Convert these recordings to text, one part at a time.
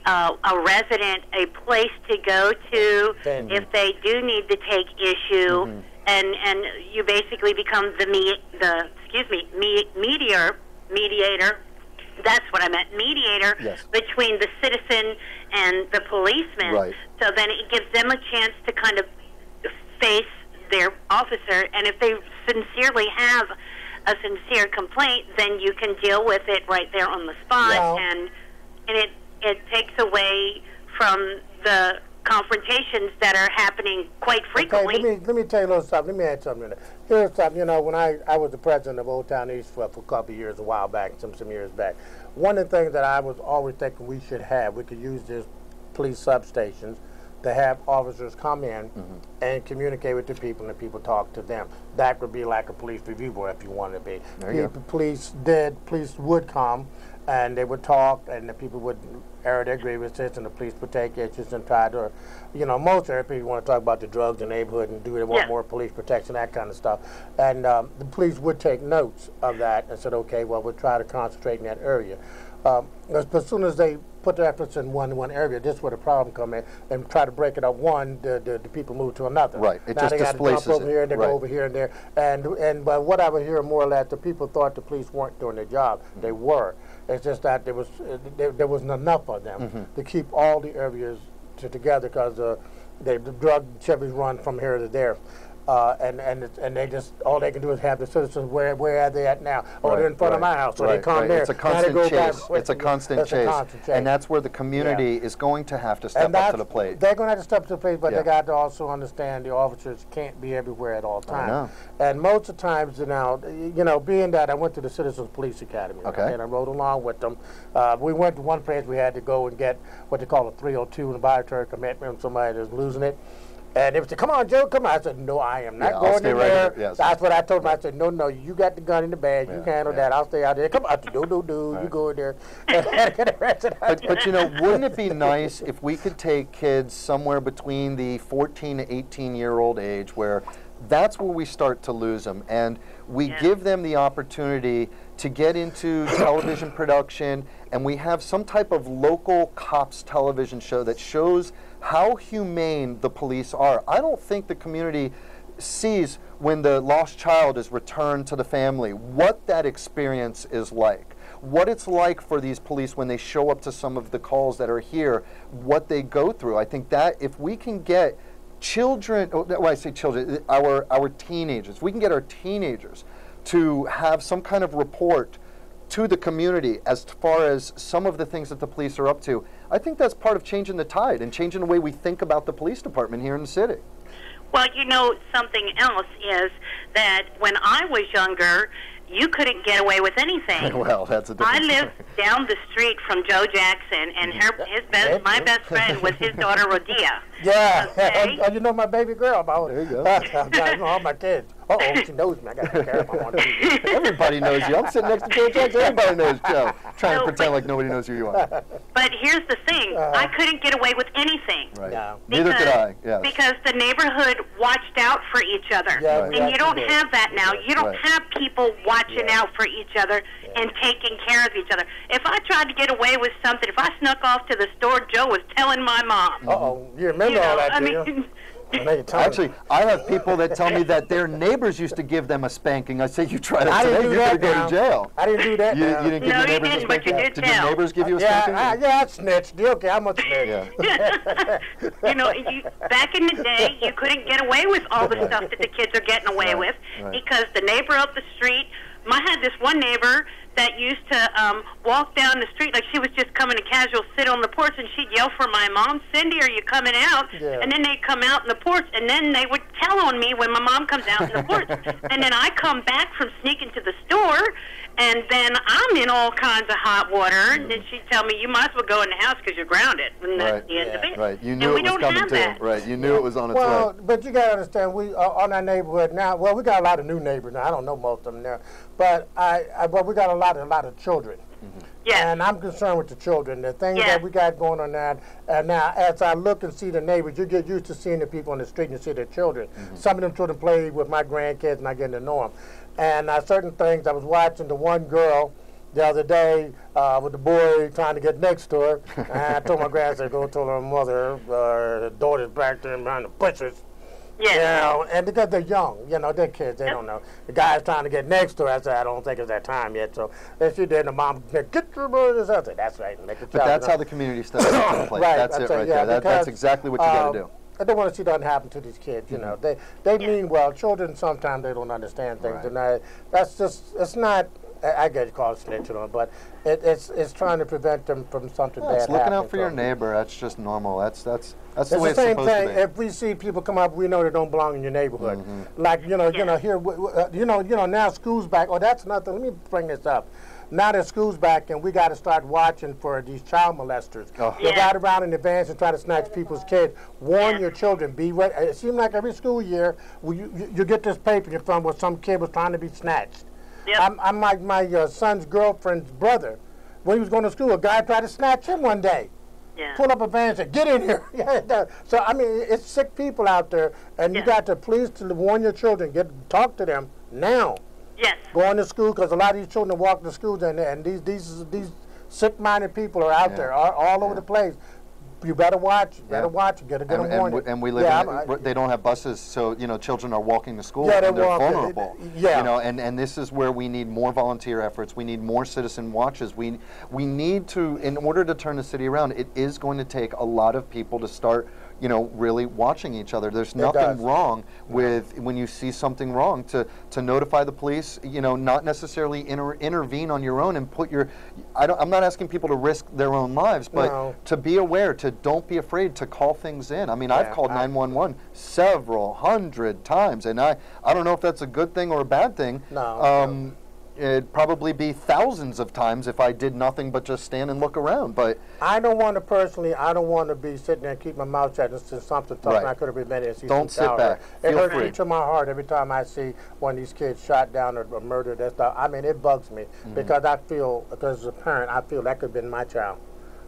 a resident a place to go to if they do need to take issue, and you basically become the mediator. That's what I meant, mediator between the citizen and the policeman. Right. So then it gives them a chance to kind of face their officer, and if they sincerely have a sincere complaint, then you can deal with it right there on the spot, and it takes away from the confrontations that are happening quite frequently. Okay, let me tell you a little something. Let me add something to that. Here's something, you know, when I was the president of Old Town East for a couple of years, a while back, some years back, one of the things that I was always thinking we should have, we could use these police substations to have officers come in and communicate with the people, and the people talk to them. That would be like a police review board if you wanted to be. Police would come, and they would talk, and the people would air their grievances, and the police would take issues and try to, you know, most people want to talk about the drugs in the neighborhood and they want more police protection, that kind of stuff. And the police would take notes of that and said, okay, well, we'll try to concentrate in that area. As soon as they put their efforts in one area, this is where the problem come in, and try to break it up. One, the people move to another. Right. It now just displaces it. Over here, and they go over here and there. And but what I would hear more or less, the people thought the police weren't doing their job. They were. It's just that there wasn't enough of them to keep all the areas together, because the drug Chevys run from here to there. And they just, all they can do is have the citizens, where are they at now? Oh, they're in front of my house, so they come there. It's a constant chase. It's a constant chase. And that's where the community is going to have to step up to the plate. They're going to have to step up to the plate, but they got to also understand the officers can't be everywhere at all times. And most of the times, you know, being that I went to the Citizens Police Academy, and I rode along with them. We went to one place we had to go and get what they call a 302 in a voluntary commitment from somebody that's losing it. And they would say, come on, Joe, come on. I said, no, I am not going in there. That's what I told them. I said, no, you got the gun in the bag. You handle that. I'll stay out there. Come on, you go in there. But, you know, wouldn't it be nice if we could take kids somewhere between the 14 to 18-year-old age, where that's where we start to lose them, and we give them the opportunity to get into television production, and we have some type of local cops television show that shows how humane the police are. I don't think the community sees, when the lost child is returned to the family, what that experience is like. What it's like for these police when they show up to some of the calls that are here, what they go through. I think that if we can get children, well, I say children, our teenagers, we can get our teenagers to have some kind of report to the community as far as some of the things that the police are up to, I think that's part of changing the tide and changing the way we think about the police department here in the city. Well, you know, something else is that when I was younger, you couldn't get away with anything. Well, that's a different I lived down the street from Joe Jackson, and my best friend was his daughter, Rodia. Yeah, okay? You know my baby girl. There you go. I know all my kids. Uh-oh, she knows me. I got to take care of my one. Everybody knows you. I'm sitting next to Joe Jackson. Everybody knows Joe. Trying to pretend like nobody knows who you are. But here's the thing. I couldn't get away with anything. Right. No. Neither could I. Yes. Because the neighborhood watched out for each other. Yeah, and you don't have that now. You don't have people watching out for each other and taking care of each other. If I tried to get away with something, if I snuck off to the store, Joe was telling my mom. Uh-oh. You remember all that, do you? Actually, I have people that tell me that their neighbors used to give them a spanking. I say, you try that today, you're going to go to jail. I didn't do that. You didn't give your neighbors a spanking? But you did your neighbors give you a spanking? I snitched. Okay, I'm a snitch. You know, back in the day, you couldn't get away with all the stuff that the kids are getting away with because the neighbor up the street, I had this one neighbor that used to walk down the street like she was just coming to casual sit on the porch, and she'd yell for my mom, Cindy, are you coming out? And then they'd come out in the porch, and then they would tell on me when my mom comes out in the porch. And then I come back from sneaking to the store, and then I'm in all kinds of hot water, and then she'd tell me, you might as well go in the house because you're grounded. And that's the end of it. Right, you knew it was coming to. Right, you knew it was on its way. Well, but you got to understand, we on our neighborhood now, well, we got a lot of new neighbors now. I don't know most of them there, but but we got a lot of children. And I'm concerned with the children. The things that we got going on now, now as I look and see the neighbors, you get used to seeing the people on the street and you see their children. Some of them children play with my grandkids and I get to know them. And certain things, I was watching the one girl the other day with the boy trying to get next to her. And I told my grandson, go tell her mother, her daughter's back there behind the bushes. Yeah. You know, and because they're young, you know, they're kids, they don't know. The guy's trying to get next to her. I said, I don't think it's that time yet. So then she did, and the mom said, get your brothers. I said, that's right. But that's how the community studies take place. Right, That's it right there. That's exactly what you got to do. I don't want to see that happen to these kids, you know. They mean well. Children, sometimes they don't understand things. Right. And that's just, it's not, I get called snitching on, but it's trying to prevent them from something bad It's looking happening out for your neighbor. That's just normal. That's the way the it's same supposed thing. to be. If we see people come up, we know they don't belong in your neighborhood. Like here, now school's back. Oh, that's nothing. Let me bring this up. Now that school's back, and we got to start watching for these child molesters. Oh. They ride around in advance and try to snatch people's kids. Warn your children. Be ready. It seems like every school year you get this paper in your phone where some kid was trying to be snatched. Yep. I'm like my son's girlfriend's brother. When he was going to school, a guy tried to snatch him one day. Yeah. Pull up a van and say, get in here. So, I mean, it's sick people out there, and you got to please to warn your children, talk to them now. Yes. Going to school, because a lot of these children walk to schools, and these sick-minded people are out there all over the place. You better watch. You better watch. You gotta get them warned. And we live they don't have buses, so children are walking to school Yeah, and they're walking. vulnerable. Yeah. And this is where we need more volunteer efforts. We need more citizen watches. We need to, in order to turn the city around, it is going to take a lot of people to start really watching each other. There's nothing wrong with when you see something wrong to notify the police, not necessarily intervene on your own and put your, I'm not asking people to risk their own lives, but to be aware, don't be afraid to call things in. I mean, I've called 911 several hundred times, and I don't know if that's a good thing or a bad thing. It'd probably be thousands of times if I did nothing but just stand and look around. But I don't want to be sitting there and keep my mouth shut and something I could have prevented. Don't sit back. It Feel hurts free. me to my heart every time I see one of these kids shot down or murdered. That stuff. I mean, it bugs me because because as a parent, I feel that could have been my child.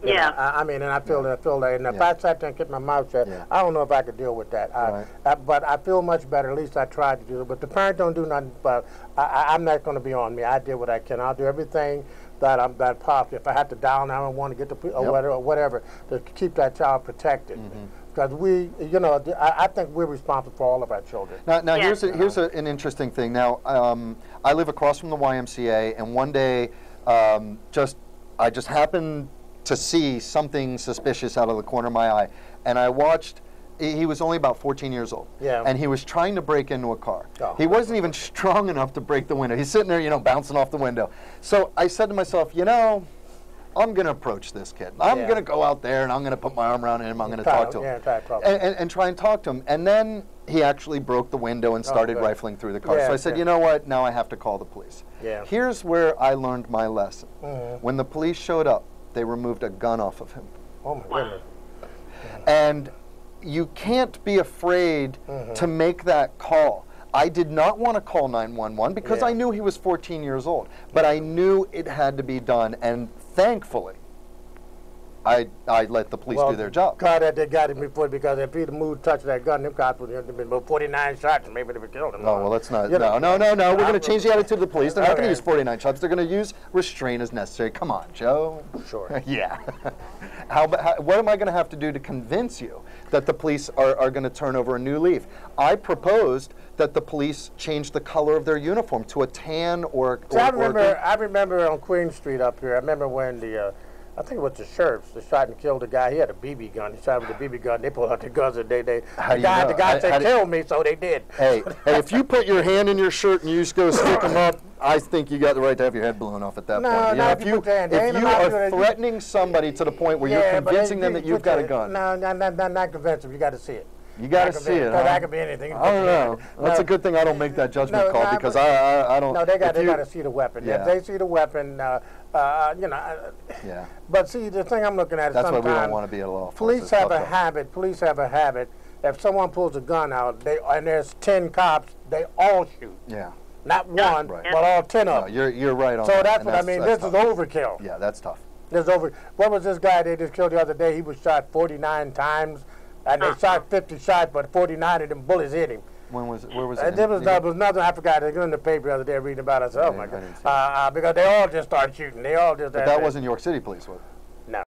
You know, I mean, and I feel that. And if I sat there and kept my mouth shut, I don't know if I could deal with that. But I feel much better. At least I tried to do it. But the parent don't do nothing. But I'm not going to be on me. I did what I can. I'll do everything that possible. If I have to dial 911 to get the or whatever to keep that child protected. Because I think we're responsible for all of our children. Now here's an interesting thing. Now, I live across from the YMCA, and one day, I just happened to see something suspicious out of the corner of my eye, and I watched. He was only about 14 years old, and he was trying to break into a car. He wasn't even strong enough to break the window. He's sitting there, bouncing off the window. So I said to myself, I'm going to approach this kid. I'm going to go out there, and I'm going to put my arm around him. I'm going to talk to him, and try and talk to him. And then he actually broke the window and started rifling through the car. So I said, you know what? Now I have to call the police. Here's where I learned my lesson. When the police showed up, they removed a gun off of him. Oh my goodness. And you can't be afraid to make that call. I did not want to call 911 because I knew he was 14 years old, but I knew it had to be done, and thankfully, I let the police do their job. God, that they got him before, because if he'd moved, touched that gun, them cops would have been about 49 shots, and maybe they would have killed him. Oh, well, let's not. No. We're going to change the attitude of the police. They're not going to use 49 shots. They're going to use restraint as necessary. Come on, Joe. Sure. Yeah. What am I going to have to do to convince you that the police are going to turn over a new leaf? I proposed that the police change the color of their uniform to a tan or. I remember on Queen Street up here. I remember when I think it was the sheriffs that shot and killed a guy. He had a BB gun. He shot with a BB gun. They pulled out the guns, and the guy said, "Kill me," so they did. Hey, if you put your hand in your shirt and you just go stick them up, I think you got the right to have your head blown off at that point. If you are threatening somebody to the point where you're convincing them that you've got a gun. No, not convincing them. You got to see it. You got to see it. That could be anything. I don't know. That's a good thing I don't make that judgment call, because I don't. No, they got to see the weapon. Yeah. If they see the weapon, Yeah. But see, the thing I'm looking at is that's sometimes why we don't want to be a law police have a habit. Police have a habit. If someone pulls a gun out, and there's 10 cops, they all shoot. Yeah. Not one, but all 10 of them. You're right on that. So that's what I mean. This is overkill. Yeah, that's tough. What was this guy they just killed the other day? He was shot 49 times, and they shot 50 shots, but 49 of them bullets hit him. When was it? Where was it? There was nothing. I forgot. It was in the paper the other day reading about it. I said, oh my God, I didn't see it. because they all just started shooting. They all just. But that wasn't York City Police, was it?